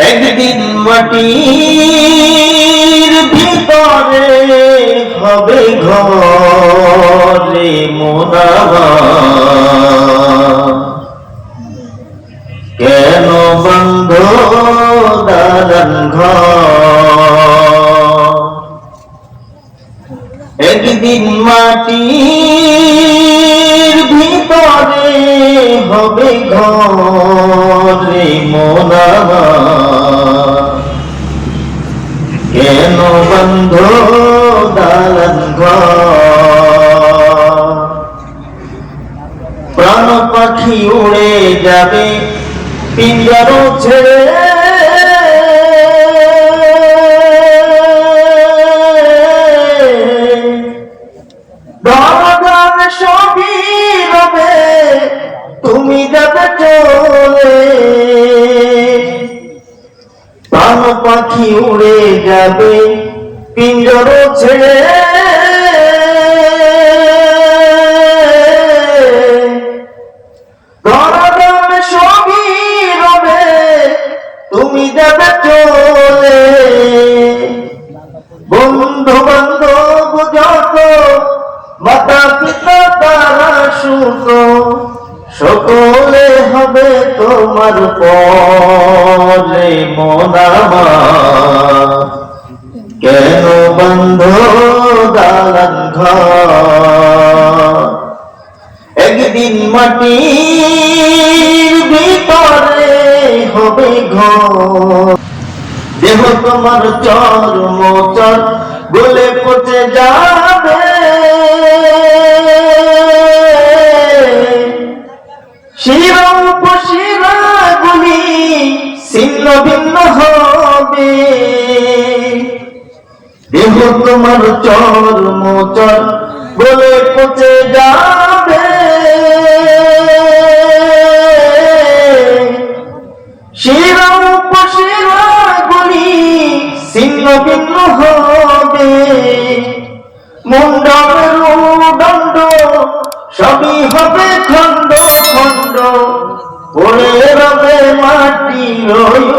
একদিন মাটির ভিতরে হবে ঘরে মোনাবা কেন বন্ধ দালান ঘর একদিন মাটির ভিতরে হবে ঘরে মোনাবা কেন বন্ধ দালান ঘর প্রাণ পাখি উড়ে যাবে পিঞ্জর ছেড়ে ধরাধাম সবই রবে তুমি যাবে চলে প্রাণ পাখি উড়ে যাবে পিঞ্জর ছেড়ে ধরাধাম সবই রবে তুমি যাবে চলে বন্ধু বান্ধব যত মাতা পিতা তারা সুত সকলে হবে তোমার পরে মোনামা কেন বন্ধ দালান ঘর একদিন মাটির ভিতরে হবে ঘর দেহ তোমার চর্ম চর গলে পচে যাবে শিরা উপশিরা গুলি ছিন্ন ভিন্ন হবে দেহ তোমার চর্ম চর গলে পচে যাবে শিরা উপশিরা গুলি ছিন্ন ভিন্ন হবে মুন্ডের দণ্ড সবই হবে খণ্ড খণ্ড পড়ে রবে মাটির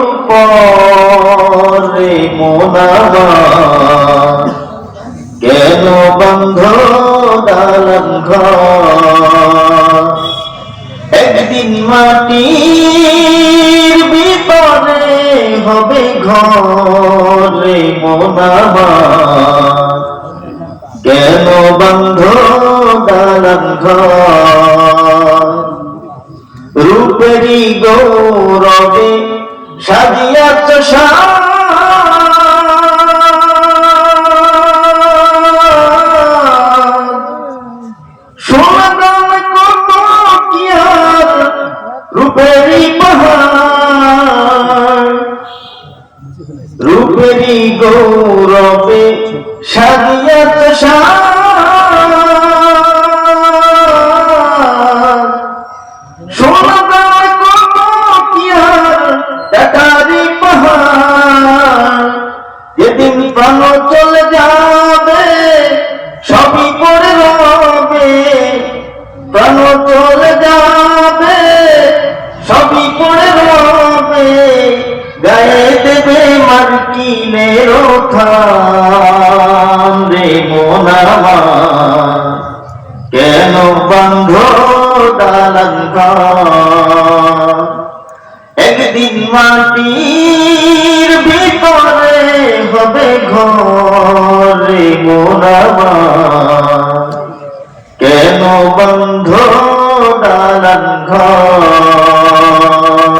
উপরে মোনামা কেন বন্ধ দালান ঘর একদিন মাটির ভিতরে হবে ঘরে মোনামা কেন বন্ধ দালান ঘর রূপেরই গৌরবে সাজিয়াছ সোনাদান কত কি আর রূপেরই পাহাড় রূপেরই গৌরবে সাজিয়াছ সোনাদান কত কি আর টাকারি পাহাড় যেদিন প্রাণ চলে যাবে সবই পড়ে রবে প্রাণ চলে যাবে সবই পড়ে রবে গায়ে দেবে মার্কিনের থাম রে মোনামা কেন বন্ধ দালান ঘর একদিন মাটির ভিতরে হবে ঘরে মোনামা কেন বন্ধ দালান ঘর